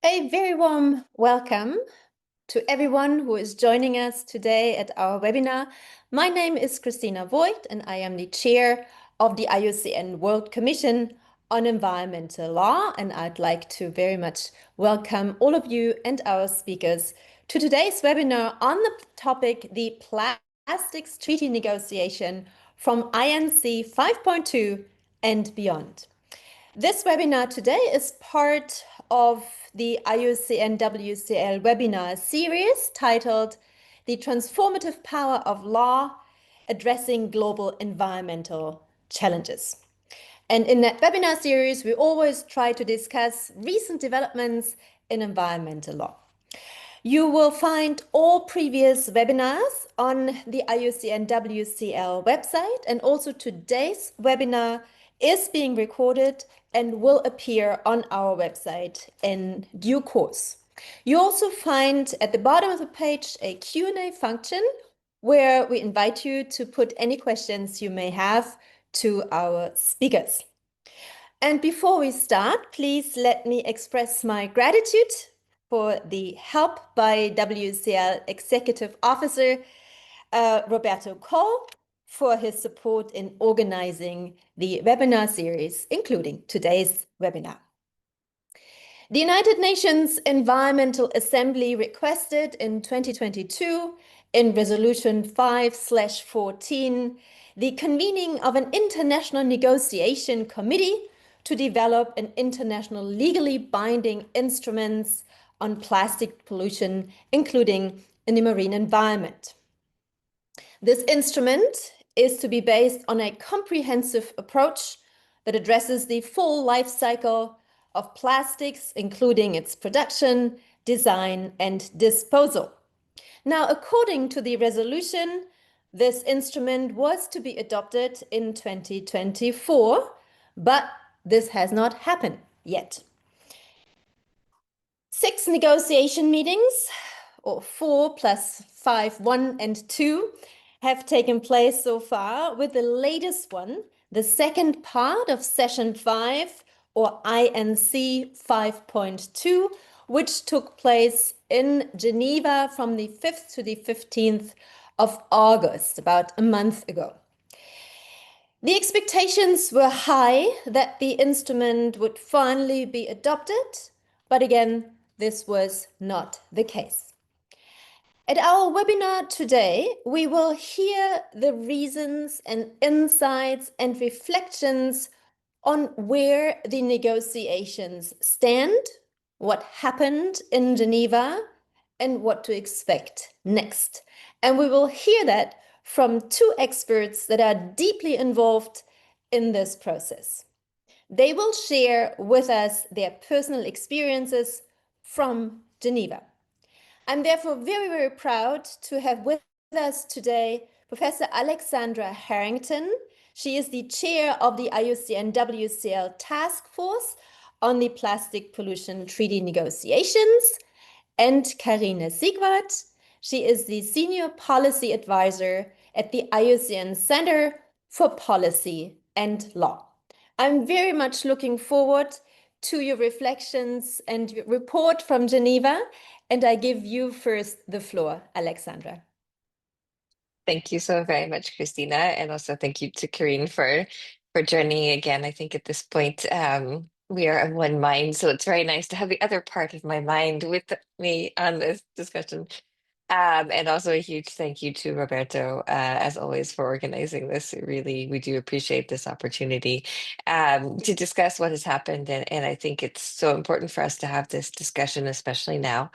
A very warm welcome to everyone who is joining us today at our webinar. My name is Christina Voigt, and I am the chair of the IUCN World Commission on Environmental Law. And I'd like to very much welcome all of you and our speakers to today's webinar on the topic, the Plastics Treaty Negotiation from INC 5.2 and beyond. This webinar today is part of the IUCN WCEL webinar series titled The Transformative Power of Law Addressing Global Environmental Challenges. And in that webinar series, we always try to discuss recent developments in environmental law. You will find all previous webinars on the IUCN WCEL website, and also today's webinar is being recorded and will appear on our website in due course. You also find at the bottom of the page a Q&A function where we invite you to put any questions you may have to our speakers. And before we start, please let me express my gratitude for the help by WCL Executive Officer Roberto Cole for his support in organizing the webinar series, including today's webinar. The United Nations Environmental Assembly requested in 2022 in Resolution 5/14 the convening of an international negotiation committee to develop an international legally binding instruments on plastic pollution, including in the marine environment. This instrument is to be based on a comprehensive approach that addresses the full life cycle of plastics, including its production, design, and disposal. Now, according to the resolution, this instrument was to be adopted in 2024, but this has not happened yet. 6 negotiation meetings, or 4 plus 5, 1 and 2, have taken place so far, with the latest one, the second part of session 5, or INC 5.2, which took place in Geneva from the 5th to the 15th of August, about a month ago. The expectations were high that the instrument would finally be adopted, but again, this was not the case. At our webinar today, we will hear the reasons and insights and reflections on where the negotiations stand, what happened in Geneva, and what to expect next. And we will hear that from 2 experts that are deeply involved in this process. They will share with us their personal experiences from Geneva. I'm therefore very, very proud to have with us today Professor Alexandra Harrington. She is the chair of the IUCN WCEL Task Force on the Plastic Pollution Treaty Negotiations, and Karine Siegwart. She is the senior policy advisor at the IUCN Center for Policy and Law. I'm very much looking forward to your reflections and your report from Geneva, and I give you first the floor, Alexandra. Thank you so very much, Christina, and also thank you to Karine for joining again. I think at this point we are of one mind, so it's very nice to have the other part of my mind with me on this discussion. And also a huge thank you to Roberto, as always, for organizing this. Really, we do appreciate this opportunity to discuss what has happened. And I think it's so important for us to have this discussion, especially now,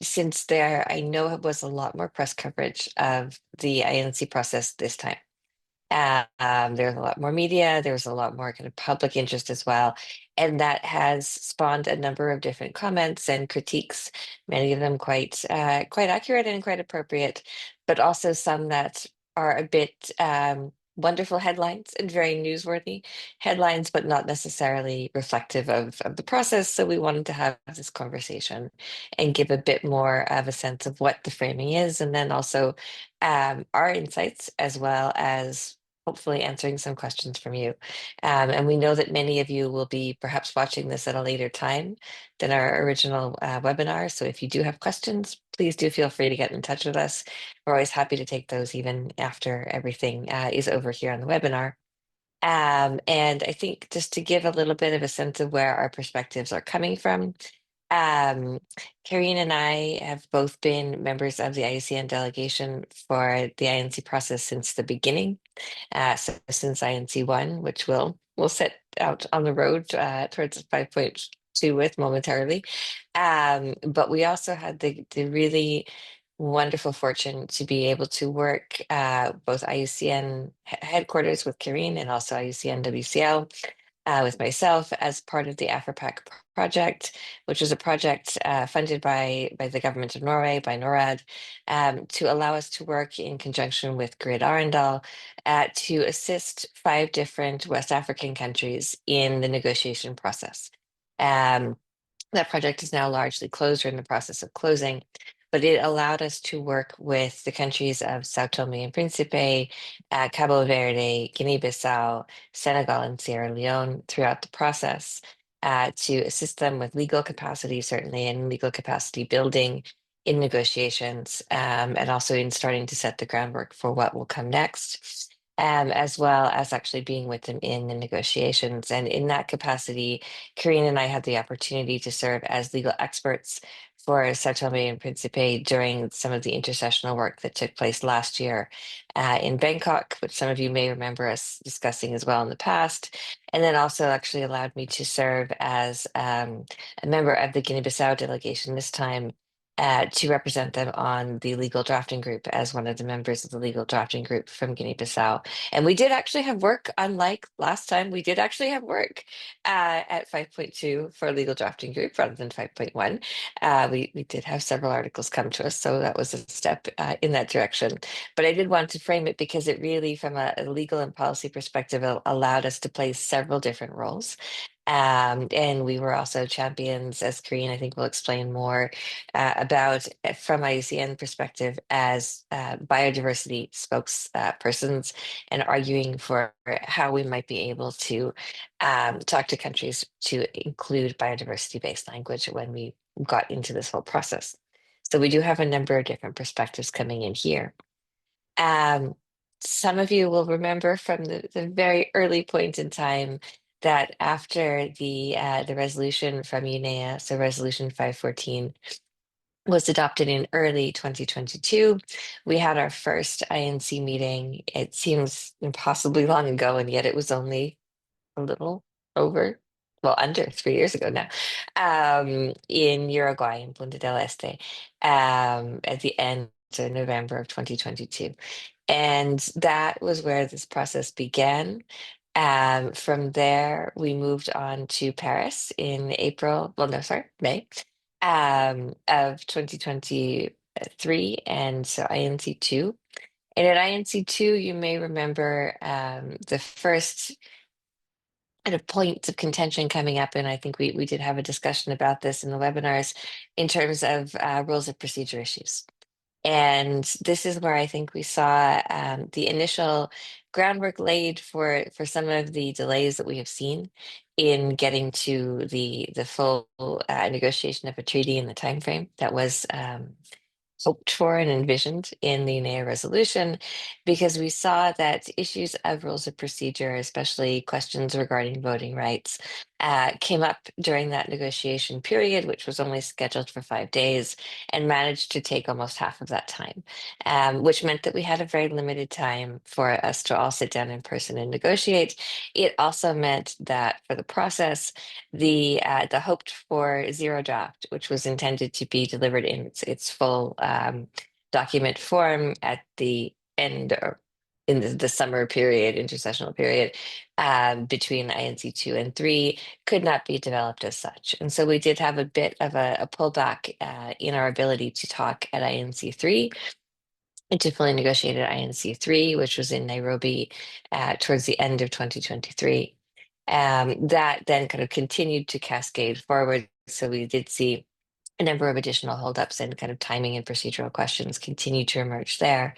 since I know it was a lot more press coverage of the INC process this time. There's a lot more media, there's a lot more kind of public interest as well. And that has spawned a number of different comments and critiques, many of them quite accurate and quite appropriate, but also some that are a bit wonderful headlines and very newsworthy headlines, but not necessarily reflective of the process. So we wanted to have this conversation and give a bit more of a sense of what the framing is, and then also our insights, as well as hopefully answering some questions from you. And we know that many of you will be perhaps watching this at a later time than our original webinar. So if you do have questions, please do feel free to get in touch with us. We're always happy to take those even after everything is over here on the webinar. And I think just to give a little bit of a sense of where our perspectives are coming from, um, Karine and I have both been members of the IUCN delegation for the INC process since the beginning. So since INC-1, which we'll set out on the road towards 5.2 with momentarily. But we also had the really wonderful fortune to be able to work both IUCN headquarters with Karine and also IUCN WCEL with myself as part of the AfriPac project, which is a project funded by the government of Norway, by NORAD, to allow us to work in conjunction with Grid Arendal to assist 5 different West African countries in the negotiation process. That project is now largely closed or in the process of closing, but it allowed us to work with the countries of Sao Tome and Principe, Cabo Verde, Guinea-Bissau, Senegal, and Sierra Leone throughout the process to assist them with legal capacity, certainly, and legal capacity building in negotiations, and also in starting to set the groundwork for what will come next. As well as actually being with them in the negotiations. And in that capacity, Karine and I had the opportunity to serve as legal experts for Sao Tome and Principe during some of the intercessional work that took place last year in Bangkok, which some of you may remember us discussing as well in the past. And then also actually allowed me to serve as a member of the Guinea-Bissau delegation this time to represent them on the legal drafting group as one of the members of the legal drafting group from Guinea-Bissau. And we did actually have work, unlike last time, we did actually have work at 5.2 for a legal drafting group rather than 5.1. We did have several articles come to us, so that was a step in that direction. But I did want to frame it because it really, from a legal and policy perspective, allowed us to play several different roles. And we were also champions, as Karine, I think will explain more about from IUCN perspective as biodiversity spokespersons and arguing for how we might be able to talk to countries to include biodiversity-based language when we got into this whole process. So we do have a number of different perspectives coming in here. Some of you will remember from the very early point in time that after the resolution from UNEA, so resolution 514, was adopted in early 2022. We had our first INC meeting. It seems impossibly long ago, and yet it was only a little over, well, under 3 years ago now, in Uruguay, in Punta del Este, at the end of November of 2022. And that was where this process began. From there, we moved on to Paris in April, well, no, sorry, May, of 2023, and so INC2. And at INC2, you may remember the first kind of points of contention coming up, and I think we did have a discussion about this in the webinars in terms of rules of procedure issues. And this is where I think we saw the initial groundwork laid for some of the delays that we have seen in getting to the full negotiation of a treaty in the timeframe that was hoped for and envisioned in the UNEA resolution, because we saw that issues of rules of procedure, especially questions regarding voting rights, came up during that negotiation period, which was only scheduled for 5 days and managed to take almost half of that time, which meant that we had a very limited time for us to all sit down in person and negotiate. It also meant that for the process, the hoped for zero draft, which was intended to be delivered in its full document form at the end or in the summer period, intercessional period, between INC2 and 3 could not be developed as such. And so we did have a bit of a pullback in our ability to talk at INC3 and to fully negotiate at INC3, which was in Nairobi towards the end of 2023. That then kind of continued to cascade forward. So we did see a number of additional holdups and kind of timing and procedural questions continue to emerge there.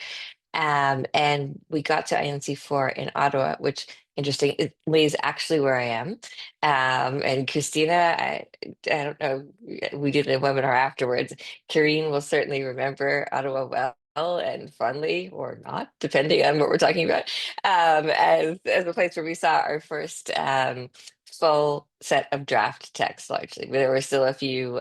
And we got to INC4 in Ottawa, which interestingly is actually where I am. And Christina, I don't know, we did a webinar afterwards. Karine will certainly remember Ottawa well and fondly, or not, depending on what we're talking about, as a place where we saw our first full set of draft text, largely. There were still a few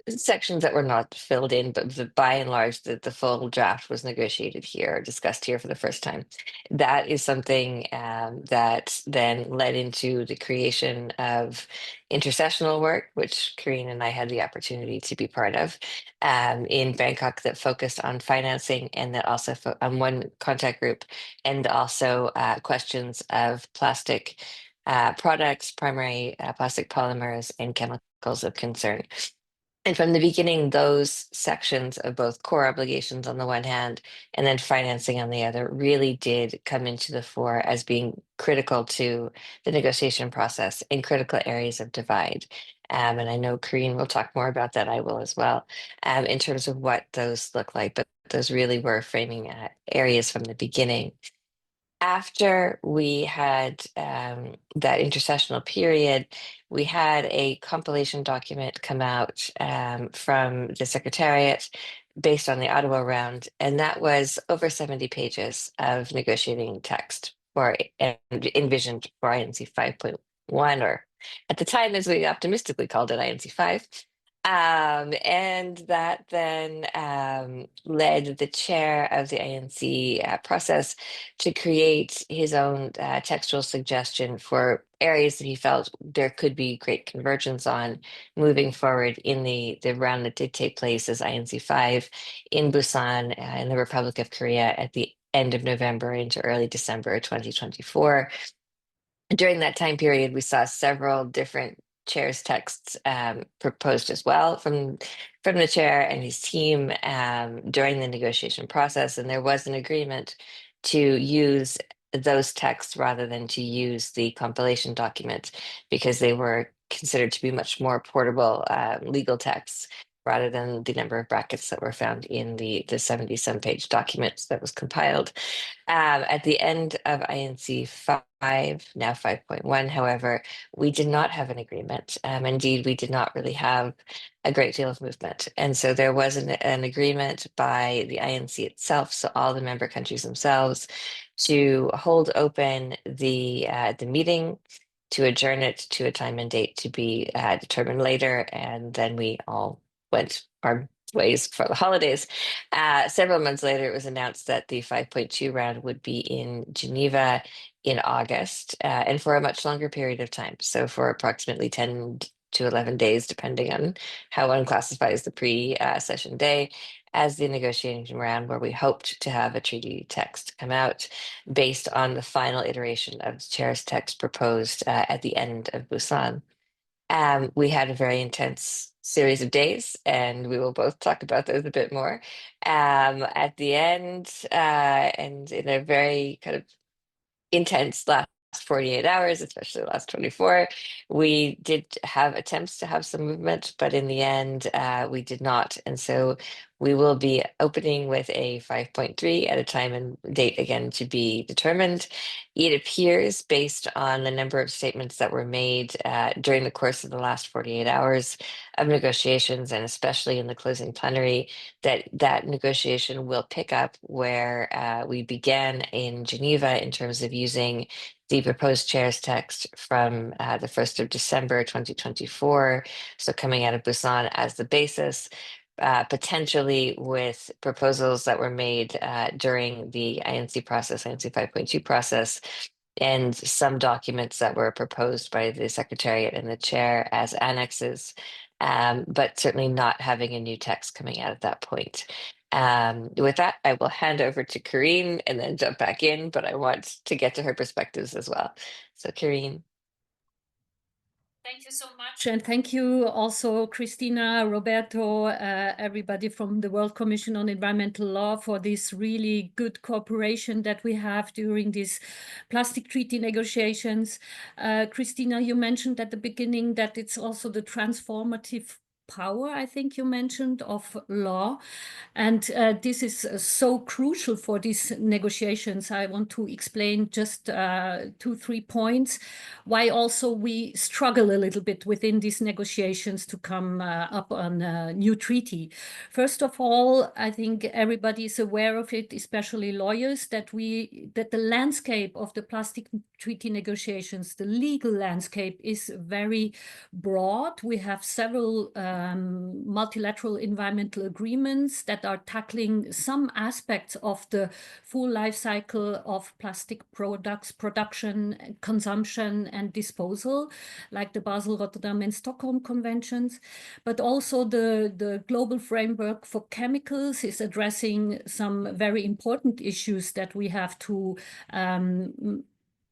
sections that were not filled in, but by and large, the full draft was negotiated here, discussed here for the first time. That is something that then led into the creation of intersessional work, which Karine and I had the opportunity to be part of in Bangkok, that focused on financing, and that also on one contact group, and also questions of plastic products, primary plastic polymers, and chemicals of concern. And from the beginning, those sections of both core obligations on the one hand and then financing on the other really did come into the fore as being critical to the negotiation process in critical areas of divide. And I know Karine will talk more about that. I will as well, in terms of what those look like. But those really were framing areas from the beginning. After we had that intercessional period, we had a compilation document come out from the Secretariat based on the Ottawa round, and that was over 70 pages of negotiating text for and envisioned for INC 5.1, or at the time, as we optimistically called it, INC 5. And that then led the chair of the INC process to create his own textual suggestion for areas that he felt there could be great convergence on moving forward in the round that did take place as INC5 in Busan in the Republic of Korea at the end of November into early December 2024. During that time period, we saw several different chair's texts proposed as well from the chair and his team during the negotiation process, and there was an agreement to use those texts rather than to use the compilation document because they were considered to be much more portable legal texts rather than the number of brackets that were found in the 70-some page documents that was compiled. At the end of INC 5, now 5.1, however, we did not have an agreement. Indeed, we did not really have a great deal of movement. And so there was an agreement by the INC itself, so all the member countries themselves, to hold open the meeting, to adjourn it to a time and date to be determined later. And then we all went our ways for the holidays. Several months later, it was announced that the 5.2 round would be in Geneva in August and for a much longer period of time. So for approximately 10 to 11 days, depending on how one classifies the pre-session day, as the negotiating round where we hoped to have a treaty text come out based on the final iteration of the chair's text proposed at the end of Busan. We had a very intense series of days, and we will both talk about those a bit more at the end, and in a very kind of intense last 48 hours, especially the last 24. We did have attempts to have some movement, but in the end, we did not. And so we will be opening with a 5.3 at a time and date again to be determined. It appears, based on the number of statements that were made during the course of the last 48 hours of negotiations, and especially in the closing plenary, that negotiation will pick up where we began in Geneva in terms of using the proposed chair's text from the 1st of December 2024, so coming out of Busan as the basis, potentially with proposals that were made during the INC process, INC 5.2 process, and some documents that were proposed by the Secretariat and the chair as annexes, but certainly not having a new text coming out at that point. With that, I will hand over to Karine and then jump back in, but I want to get to her perspectives as well. So Karine. Thank you so much. And thank you also, Christina, Roberto, everybody from the World Commission on Environmental Law for this really good cooperation that we have during these plastic treaty negotiations. Christina, you mentioned at the beginning that it's also the transformative power, I think you mentioned, of law. And this is so crucial for these negotiations. I want to explain just 2-3 points why also we struggle a little bit within these negotiations to come up on a new treaty. First of all, I think everybody is aware of it, especially lawyers, that the landscape of the plastic treaty negotiations, the legal landscape, is very broad. We have several multilateral environmental agreements that are tackling some aspects of the full life cycle of plastic products, production, consumption, and disposal, like the Basel, Rotterdam, and Stockholm conventions. But also the global framework for chemicals is addressing some very important issues that we have to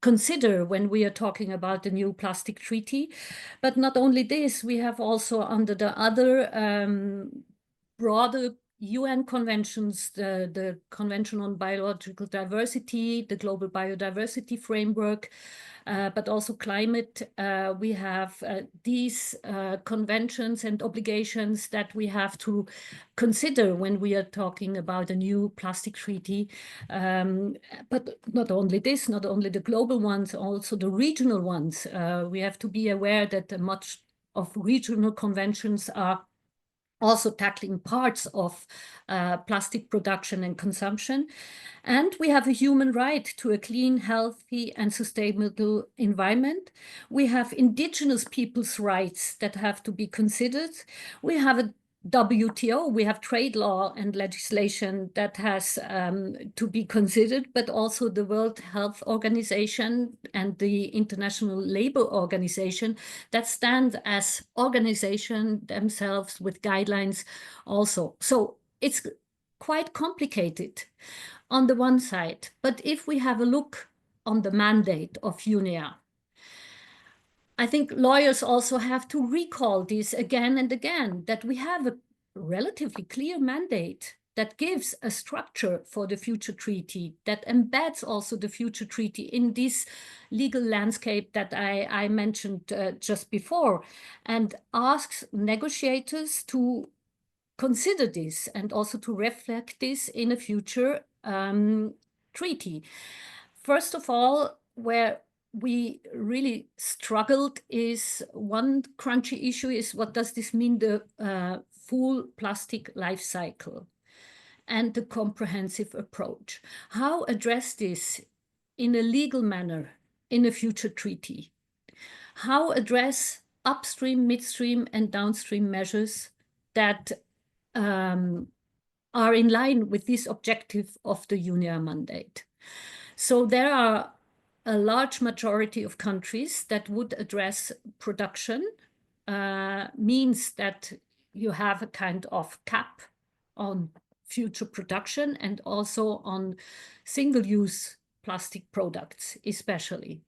consider when we are talking about the new plastic treaty. But not only this, we have also under the other broader UN conventions, the Convention on Biological Diversity, the Global Biodiversity Framework, but also climate. We have these conventions and obligations that we have to consider when we are talking about a new plastic treaty. But not only this, not only the global ones, also the regional ones. We have to be aware that much of regional conventions are also tackling parts of plastic production and consumption. And we have a human right to a clean, healthy, and sustainable environment. We have indigenous people's rights that have to be considered. We have a WTO, we have trade law and legislation that has to be considered, but also the World Health Organization and the International Labour Organization that stand as organization themselves with guidelines also. So it's quite complicated on the one side. But if we have a look on the mandate of UNEA, I think lawyers also have to recall this again and again, that we have a relatively clear mandate that gives a structure for the future treaty, that embeds also the future treaty in this legal landscape that I mentioned just before, and asks negotiators to consider this and also to reflect this in a future treaty. First of all, where we really struggled is one crunchy issue is what does this mean, the full plastic life cycle and the comprehensive approach. How address this in a legal manner in a future treaty? How address upstream, midstream, and downstream measures that are in line with this objective of the UNEA mandate? So there are a large majority of countries that would address production, means that you have a kind of cap on future production and also on single-use plastic products, especially.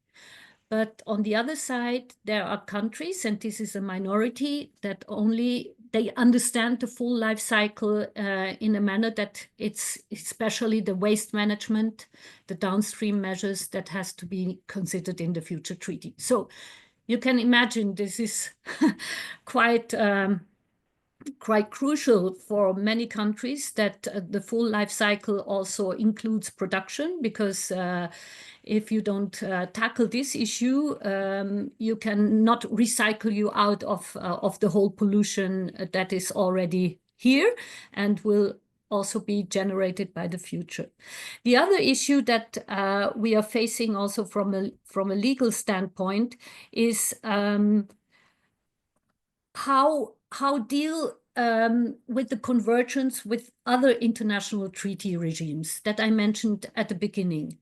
But on the other side, there are countries, and this is a minority, that only they understand the full life cycle in a manner that it's especially the waste management, the downstream measures that has to be considered in the future treaty. So you can imagine this is quite crucial for many countries that the full life cycle also includes production, because if you don't tackle this issue, you cannot recycle you out of the whole pollution that is already here and will also be generated by the future. The other issue that we are facing also from a legal standpoint is how deal with the convergence with other international treaty regimes that I mentioned at the beginning.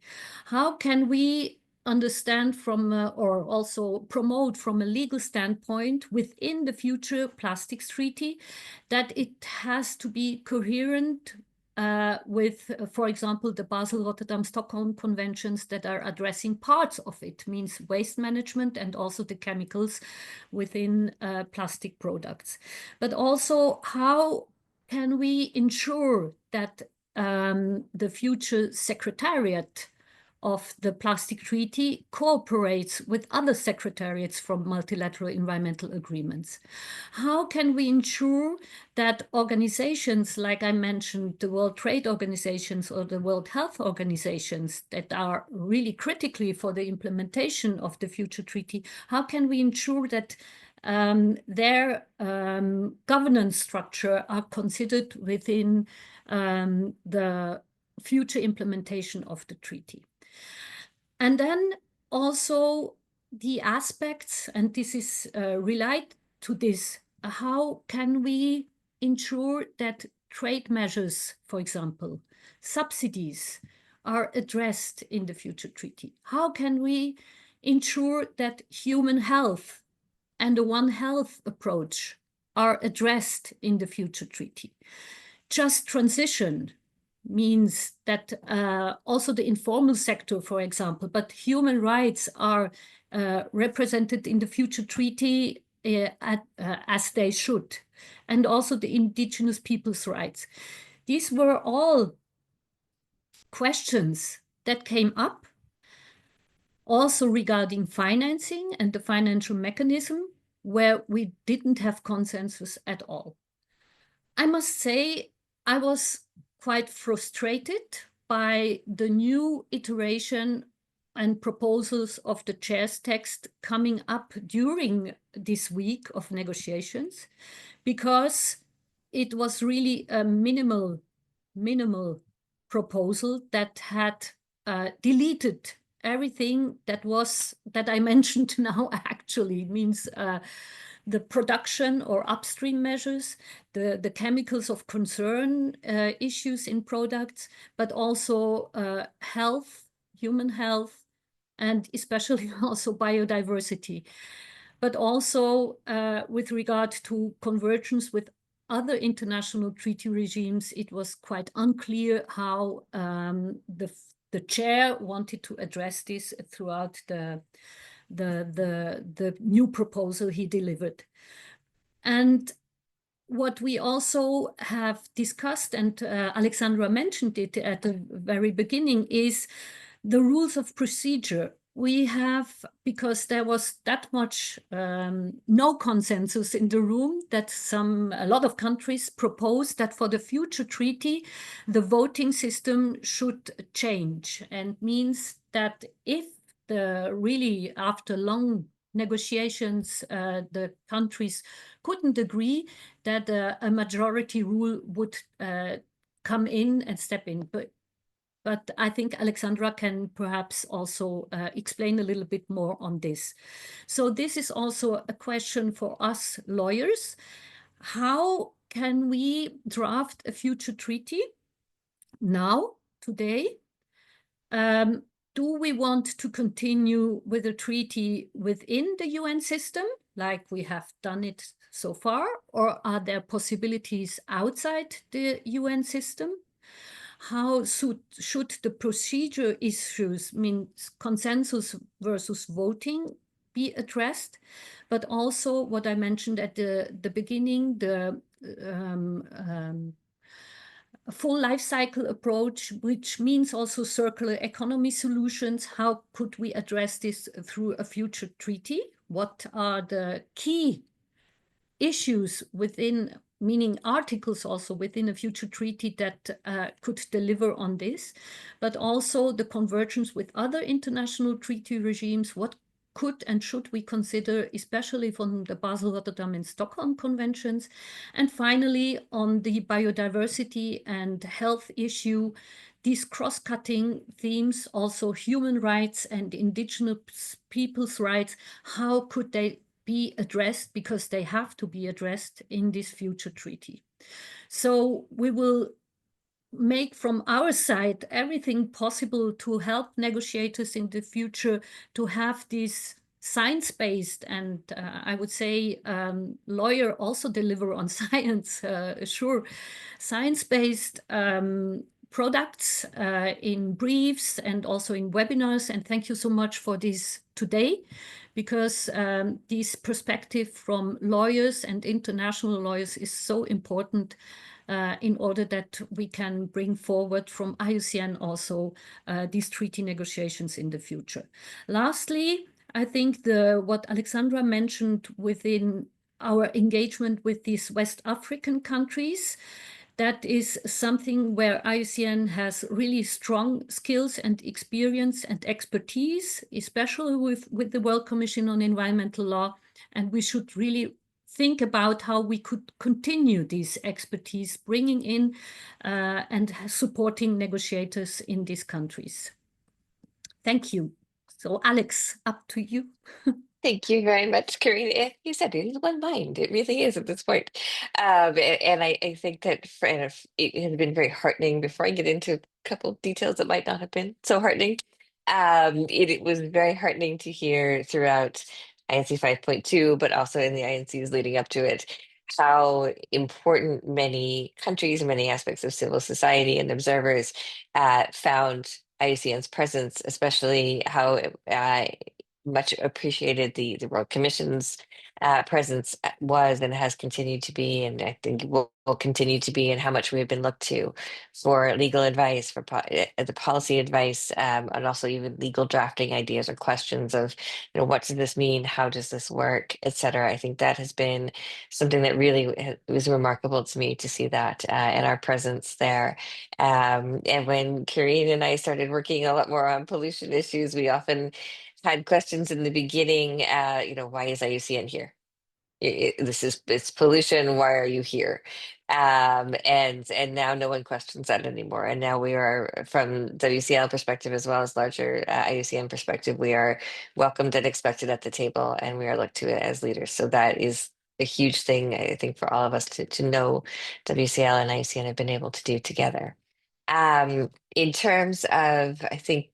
How can we understand from or also promote from a legal standpoint within the future plastics treaty that it has to be coherent with, for example, the Basel, Rotterdam, Stockholm conventions that are addressing parts of it, means waste management and also the chemicals within plastic products. But also, how can we ensure that the future secretariat of the Plastic Treaty cooperates with other secretariats from multilateral environmental agreements? How can we ensure that organizations, like I mentioned, the World Trade Organizations or the World Health Organizations that are really critically for the implementation of the future treaty, how can we ensure that their governance structure are considered within the future implementation of the treaty? And then also the aspects, and this is related to this, how can we ensure that trade measures, for example, subsidies, are addressed in the future treaty? How can we ensure that human health and the One Health approach are addressed in the future treaty? Just transition means that also the informal sector, for example, but human rights are represented in the future treaty as they should, and also the indigenous people's rights. These were all questions that came up also regarding financing and the financial mechanism, where we didn't have consensus at all. I must say, I was quite frustrated by the new iteration and proposals of the chair's text coming up during this week of negotiations, because it was really a minimal proposal that had deleted everything that I mentioned now. Actually, it means the production or upstream measures, the chemicals of concern issues in products, but also health, human health, and especially also biodiversity. But also with regard to convergence with other international treaty regimes, it was quite unclear how the chair wanted to address this throughout the new proposal he delivered. And what we also have discussed, and Alexandra mentioned it at the very beginning, is the rules of procedure. We have, because there was that much no consensus in the room, that a lot of countries proposed that for the future treaty, the voting system should change, and means that if really after long negotiations, the countries couldn't agree, that a majority rule would come in and step in. But I think Alexandra can perhaps also explain a little bit more on this. So this is also a question for us lawyers. How can we draft a future treaty now, today? Do we want to continue with a treaty within the UN system, like we have done it so far, or are there possibilities outside the UN system? How should the procedure issues, means consensus versus voting, be addressed? But also what I mentioned at the beginning, the full life cycle approach, which means also circular economy solutions. How could we address this through a future treaty? What are the key issues within, meaning articles also within a future treaty that could deliver on this, but also the convergence with other international treaty regimes? What could and should we consider, especially from the Basel, Rotterdam, and Stockholm conventions? And finally, on the biodiversity and health issue, these cross-cutting themes, also human rights and indigenous people's rights, how could they be addressed, because they have to be addressed in this future treaty? So we will make from our side everything possible to help negotiators in the future to have this science-based, and I would say lawyer also deliver on science, sure, science-based products in briefs and also in webinars. And thank you so much for this today, because this perspective from lawyers and international lawyers is so important in order that we can bring forward from IUCN also these treaty negotiations in the future. Lastly, I think what Alexandra mentioned within our engagement with these West African countries, that is something where IUCN has really strong skills and experience and expertise, especially with the World Commission on Environmental Law. And we should really think about how we could continue this expertise, bringing in and supporting negotiators in these countries. Thank you. So Alex, up to you. Thank you very much, Karine. You said it is one mind. It really is at this point. And I think that it has been very heartening. Before I get into a couple of details that might not have been so heartening, it was very heartening to hear throughout INC 5.2, but also in the INCs leading up to it, how important many countries, many aspects of civil society and observers found IUCN's presence, especially how much appreciated the Royal Commission's presence was and has continued to be, and I think will continue to be, and how much we have been looked to for legal advice, for the policy advice, and also even legal drafting ideas or questions of, what does this mean? How does this work, etc. I think that has been something that really was remarkable to me to see that and our presence there. And when Karine and I started working a lot more on pollution issues, we often had questions in the beginning, why is IUCN here? It's pollution. Why are you here? And now no one questions that anymore. And now we are, from WCL perspective as well as larger IUCN perspective, we are welcomed and expected at the table, and we are looked to as leaders. So that is a huge thing, I think, for all of us to know WCL and IUCN have been able to do together. In terms of, I think,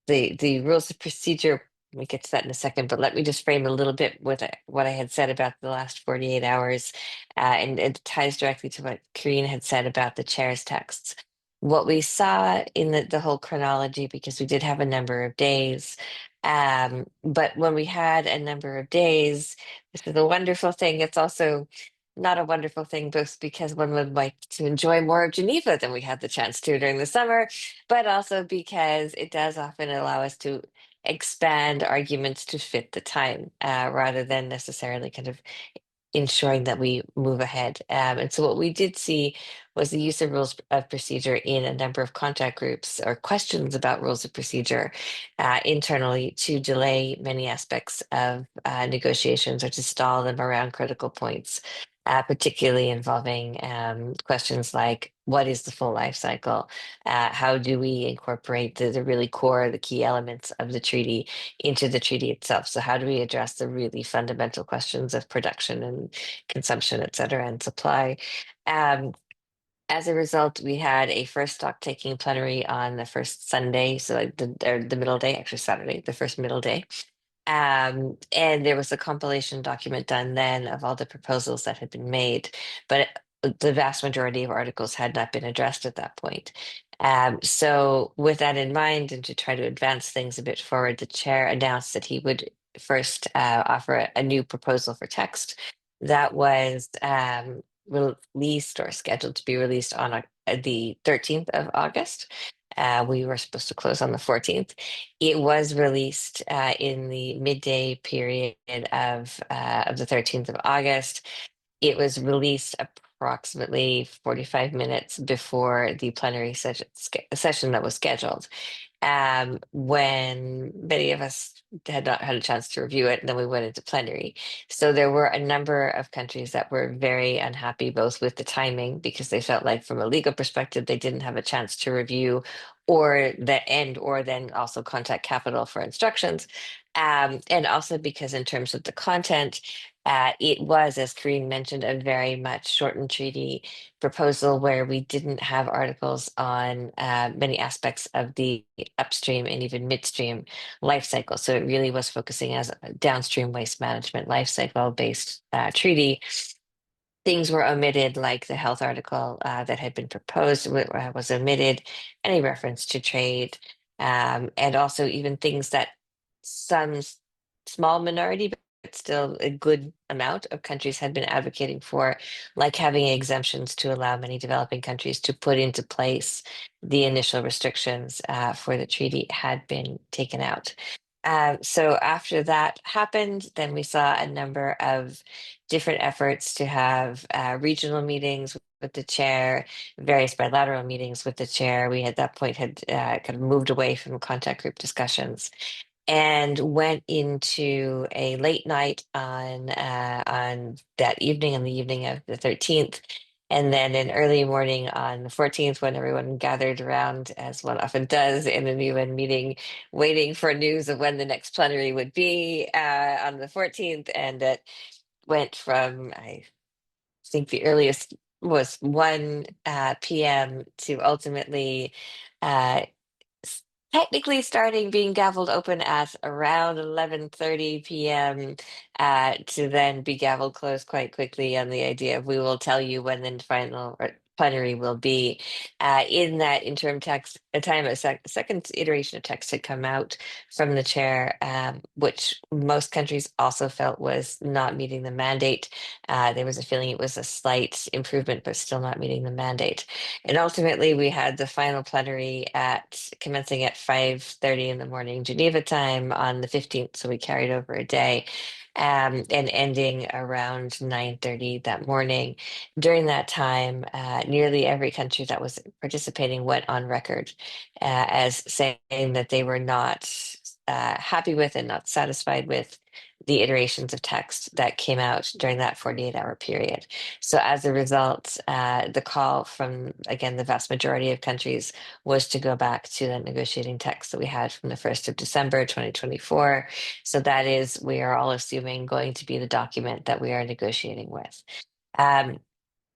the rules of procedure, we get to that in a second, but let me just frame a little bit with what I had said about the last 48 hours, and it ties directly to what Karine had said about the chair's texts. What we saw in the whole chronology, because we did have a number of days, but when we had a number of days, this is a wonderful thing. It's also not a wonderful thing, both because one would like to enjoy more of Geneva than we had the chance to during the summer, but also because it does often allow us to expand arguments to fit the time, rather than necessarily kind of ensuring that we move ahead. And so what we did see was the use of rules of procedure in a number of contact groups, or questions about rules of procedure internally, to delay many aspects of negotiations or to stall them around critical points. Particularly involving questions like, what is the full life cycle? How do we incorporate the really core, the key elements of the treaty into the treaty itself? So how do we address the really fundamental questions of production and consumption, et cetera, and supply? As a result, we had a first stock taking plenary on the first Sunday, so like the middle day, actually Saturday, the first middle day. And there was a compilation document done then of all the proposals that had been made, but the vast majority of articles had not been addressed at that point. So with that in mind, and to try to advance things a bit forward, the chair announced that he would first offer a new proposal for text that was released, or scheduled to be released, on the 13th of August. We were supposed to close on the 14th. It was released in the midday period of the 13th of August. It was released approximately 45 minutes before the plenary session that was scheduled, when many of us had not had a chance to review it, and then we went into plenary. So there were a number of countries that were very unhappy, both with the timing, because they felt like from a legal perspective, they didn't have a chance to review or then also contact Capital for instructions. And also because in terms of the content, it was, as Karine mentioned, a very much shortened treaty proposal where we didn't have articles on many aspects of the upstream and even midstream life cycle. So it really was focusing as a downstream waste management life cycle based treaty. Things were omitted, like the health article that had been proposed was omitted, any reference to trade, and also even things that some small minority, but still a good amount of countries had been advocating for, like having exemptions to allow many developing countries to put into place the initial restrictions for the treaty had been taken out. So after that happened, then we saw a number of different efforts to have regional meetings with the chair, various bilateral meetings with the chair. We at that point had kind of moved away from contact group discussions and went into a late night on that evening, on the evening of the 13th, and then an early morning on the 14th, when everyone gathered around, as one often does in an UN meeting, waiting for news of when the next plenary would be on the 14th. And it went from, I think the earliest was 1 p.m. to ultimately uh, technically starting being gavelled open at around 11:30 p.m. To then be gavelled closed quite quickly on the idea of we will tell you when the final plenary will be. In that interim text, a second iteration of text had come out from the chair, which most countries also felt was not meeting the mandate. There was a feeling it was a slight improvement, but still not meeting the mandate. And ultimately, we had the final plenary commencing at 5:30 in the morning Geneva time on the 15th. So we carried over a day, and ending around 9:30 that morning. During that time, nearly every country that was participating went on record as saying that they were not happy with and not satisfied with the iterations of text that came out during that 48-hour period. So as a result, the call from, again, the vast majority of countries was to go back to the negotiating text that we had from the 1st of December 2024. So that is, we are all assuming, going to be the document that we are negotiating with.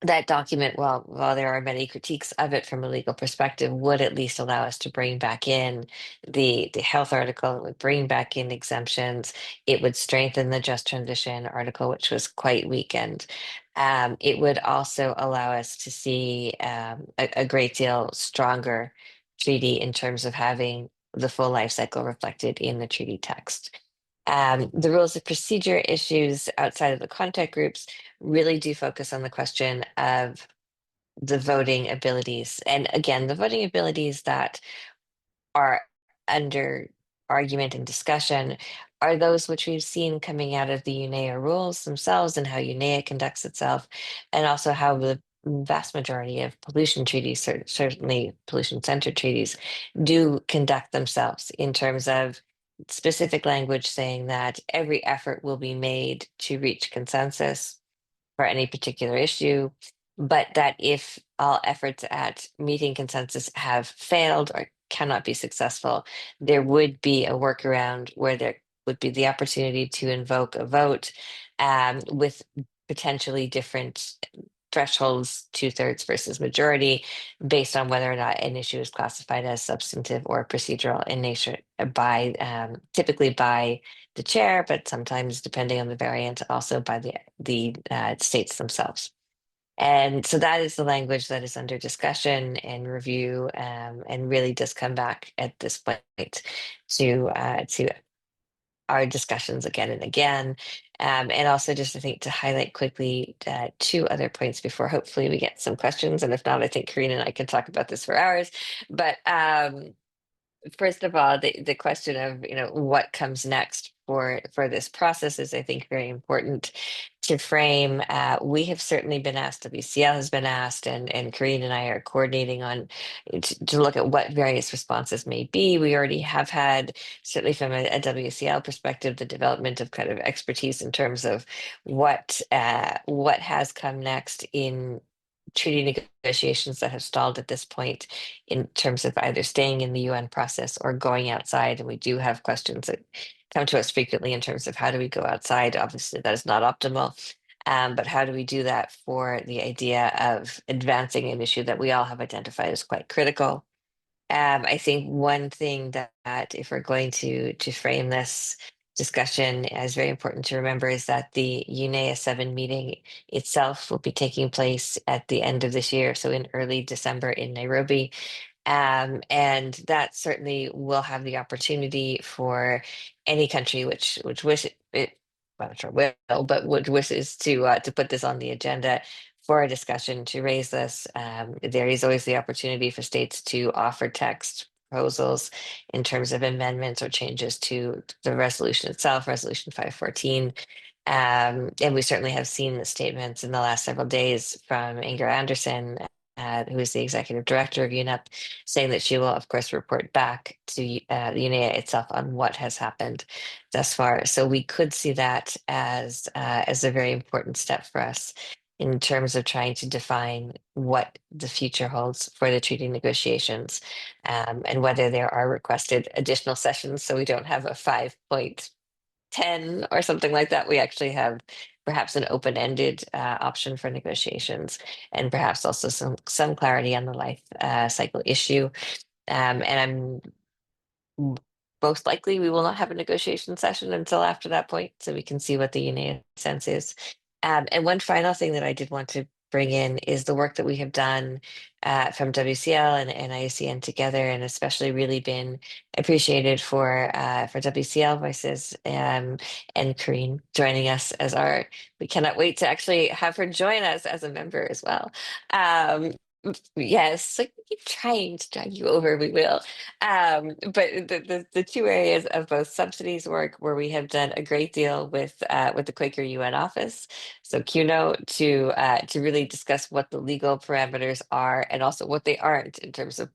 That document, while there are many critiques of it from a legal perspective, would at least allow us to bring back in the health article. It would bring back in exemptions. It would strengthen the just transition article, which was quite weakened. It would also allow us to see a great deal stronger treaty in terms of having the full life cycle reflected in the treaty text. The rules of procedure issues outside of the contact groups really do focus on the question of the voting abilities. And again, the voting abilities that are under argument and discussion are those which we've seen coming out of the UNEA rules themselves and how UNEA conducts itself, and also how the vast majority of pollution treaties, certainly pollution-centered treaties, do conduct themselves in terms of specific language saying that every effort will be made to reach consensus for any particular issue, but that if all efforts at meeting consensus have failed or cannot be successful, there would be a workaround where there would be the opportunity to invoke a vote with potentially different thresholds, 2/3 versus majority, based on whether or not an issue is classified as substantive or procedural in nature by typically by the chair, but sometimes depending on the variant, also by the states themselves. And so that is the language that is under discussion and review, and really does come back at this point to our discussions again and again. And also just, I think, to highlight quickly two other points before hopefully we get some questions. And if not, I think Karine and I can talk about this for hours. But first of all, the question of, what comes next for this process is, I think, very important to frame. We have certainly been asked, WCL has been asked, and Karine and I are coordinating on to look at what various responses may be. We already have had, certainly from a WCL perspective, the development of kind of expertise in terms of what has come next in treaty negotiations that have stalled at this point in terms of either staying in the UN process or going outside. And we do have questions that come to us frequently in terms of how do we go outside. Obviously, that is not optimal. But how do we do that for the idea of advancing an issue that we all have identified as quite critical? I think one thing that if we're going to frame this discussion as very important to remember is that the UNEA 7 meeting itself will be taking place at the end of this year, so in early December in Nairobi. And that certainly will have the opportunity for any country which wish it, well, not sure will, but which wishes to put this on the agenda for a discussion to raise this. There is always the opportunity for states to offer text proposals in terms of amendments or changes to the resolution itself, Resolution 514. And we certainly have seen the statements in the last several days from Inger Anderson, who is the executive director of UNEP, saying that she will, of course, report back to the UNEA itself on what has happened thus far. So we could see that as a very important step for us in terms of trying to define what the future holds for the treaty negotiations, and whether there are requested additional sessions so we don't have a 5.10 or something like that. We actually have perhaps an open-ended option for negotiations, and perhaps also some clarity on the life cycle issue. And most likely we will not have a negotiation session until after that point, so we can see what the UNEA sense is. And one final thing that I did want to bring in is the work that we have done from WCL and IUCN together, and especially really been appreciated for WCL Voices, and Karine joining us as our. We cannot wait to actually have her join us as a member as well. Yes, like we keep trying to drag you over, we will. But the two areas of both subsidies work where we have done a great deal with the Quaker UN office, so CUNO, to really discuss what the legal parameters are and also what they aren't in terms of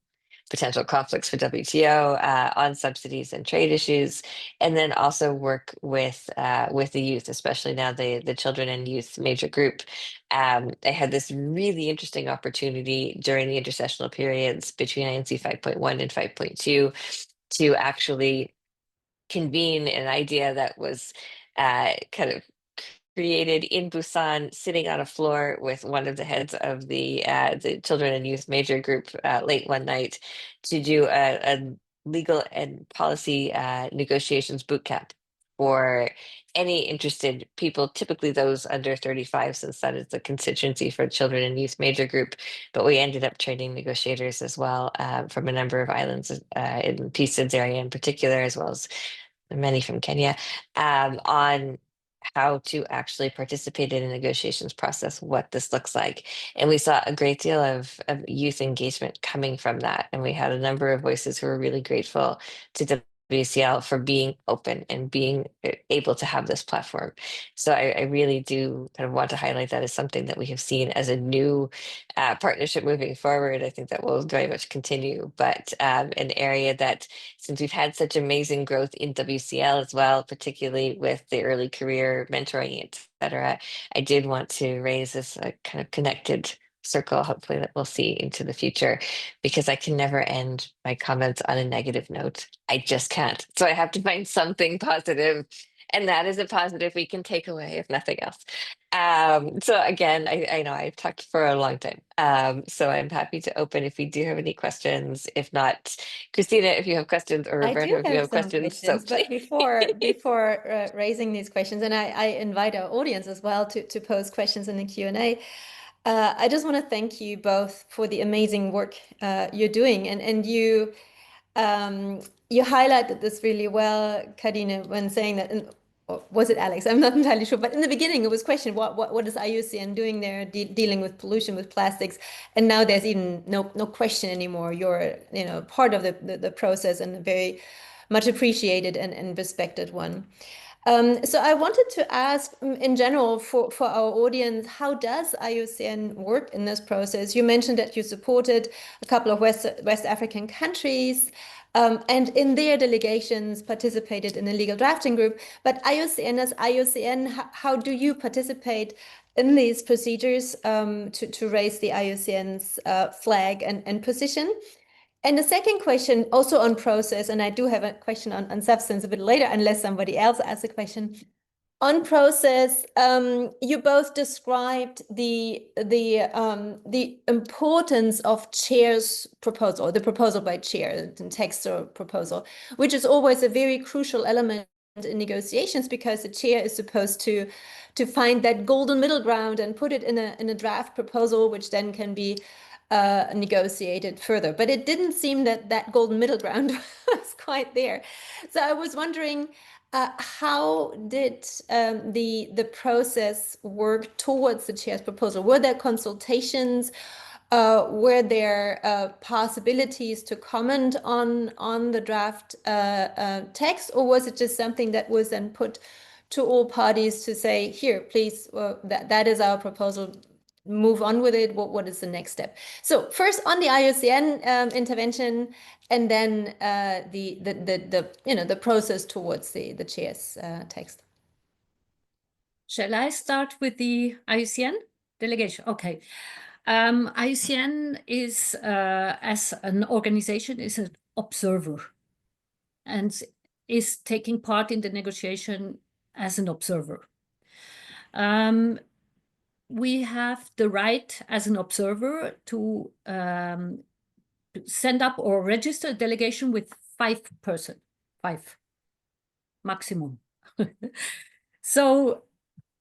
potential conflicts for WTO on subsidies and trade issues, and then also work with the youth, especially now the children and youth major group. I had this really interesting opportunity during the intersessional periods between INC 5.1 and 5.2 to actually convene an idea that was kind of created in Busan, sitting on a floor with one of the heads of the children and youth major group late one night to do a legal and policy negotiations boot camp for any interested people, typically those under 35, since that is the constituency for children and youth major group. But we ended up training negotiators as well from a number of islands in PCIDS area in particular, as well as many from Kenya, on how to actually participate in a negotiations process, what this looks like. And we saw a great deal of youth engagement coming from that. And we had a number of voices who were really grateful to WCL for being open and being able to have this platform. So I really do kind of want to highlight that as something that we have seen as a new partnership moving forward. I think that will very much continue, but an area that, since we've had such amazing growth in WCL as well, particularly with the early career mentoring, etc., I did want to raise this kind of connected circle, hopefully, that we'll see into the future, because I can never end my comments on a negative note. I just can't. So I have to find something positive, and that is a positive we can take away, if nothing else. So again, I know I've talked for a long time. So I'm happy to open if we do have any questions. If not, Christina, if you have questions, or I do Roberto, if you have have some questions. questions, but before raising these questions, and I invite our audience as well to pose questions in the Q&A. I just want to thank you both for the amazing work you're doing, and you highlighted this really well, Karine, when saying that. Or was it Alex? I'm not entirely sure, but in the beginning it was questioned what is IUCN doing there, dealing with pollution with plastics, and now there's even no question anymore. You're part of the process, and a very much appreciated and respected one. So I wanted to ask, in general, for our audience, how does IUCN work in this process? You mentioned that you supported a couple of West African countries, and in their delegations participated in a legal drafting group. But IUCN as IUCN, how do you participate in these procedures to raise the IUCN's flag and position? And the second question, also on process, and I do have a question on substance a bit later, unless somebody else asks a question. On process, you both described the importance of chair's proposal, the proposal by chair, the text or proposal, which is always a very crucial element in negotiations, because the chair is supposed to find that golden middle ground and put it in a draft proposal, which then can be negotiated further. But it didn't seem that that golden middle ground was quite there. So I was wondering, how did the process work towards the chair's proposal? Were there consultations? Were there possibilities to comment on the draft text, or was it just something that was then put to all parties to say, here, please, that is our proposal, move on with it? What is the next step? So first on the IUCN intervention, and then the process towards the chair's text. Shall I start with the IUCN delegation? Okay. IUCN is, as an organization, is an observer and is taking part in the negotiation as an observer. We have the right as an observer to send up or register a delegation with 5 persons, 5 maximum. So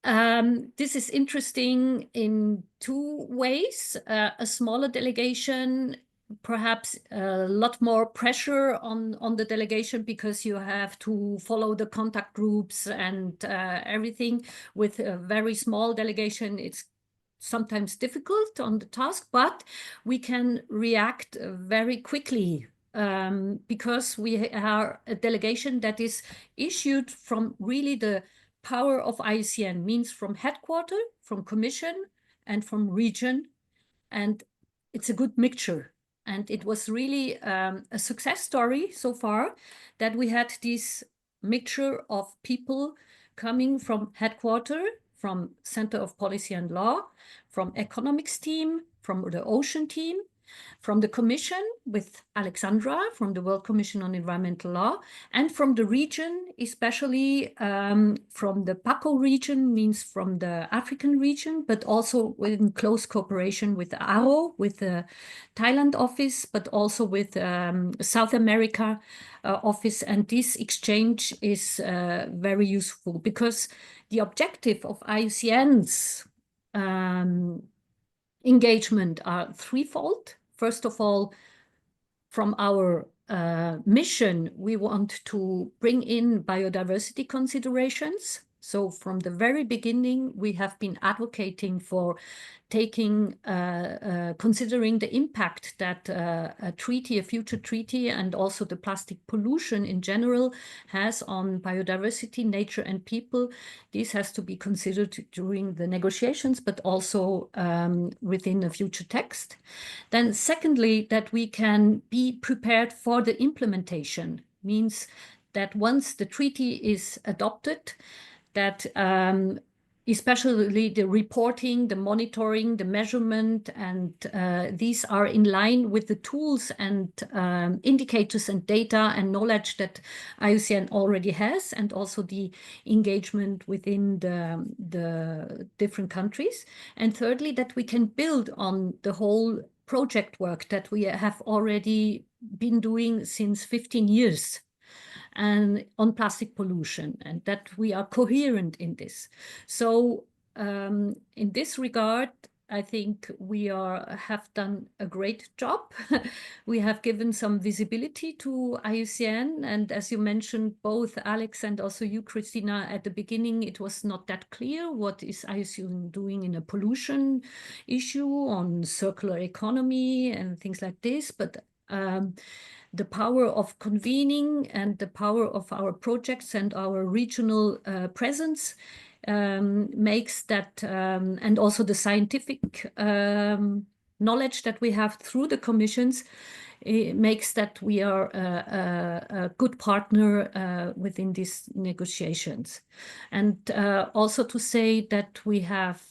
this is interesting in 2 ways. A smaller delegation, perhaps a lot more pressure on the delegation because you have to follow the contact groups and everything. With a very small delegation, it's sometimes difficult on the task, but we can react very quickly because we are a delegation that is issued from really the power of IUCN, means from headquarter, from commission, and from region. And it's a good mixture. And it was really a success story so far that we had this mixture of people coming from headquarter, from Center of Policy and Law, from economics team, from the ocean team, from the Commission with Alexandra from the World Commission on Environmental Law, and from the region, especially from the PACO region, means from the African region, but also in close cooperation with ARO, with the Thailand office, but also with South America office. And this exchange is very useful because the objective of IUCN's engagement are threefold. First of all, from our mission, we want to bring in biodiversity considerations. So from the very beginning, we have been advocating for taking, considering the impact that a treaty, a future treaty, and also the plastic pollution in general has on biodiversity, nature, and people. This has to be considered during the negotiations, but also within a future text. Then secondly, that we can be prepared for the implementation, means that once the treaty is adopted, that especially the reporting, the monitoring, the measurement, and these are in line with the tools and indicators and data and knowledge that IUCN already has, and also the engagement within the different countries. And thirdly, that we can build on the whole project work that we have already been doing since 15 years. And on plastic pollution, and that we are coherent in this. So in this regard, I think we have done a great job. We have given some visibility to IUCN, and as you mentioned, both Alex and also you, Christina, at the beginning, it was not that clear what is IUCN doing in a pollution issue on circular economy and things like this, but the power of convening and the power of our projects and our regional presence makes that, and also the scientific knowledge that we have through the commissions, it makes that we are a good partner within these negotiations. And also to say that we have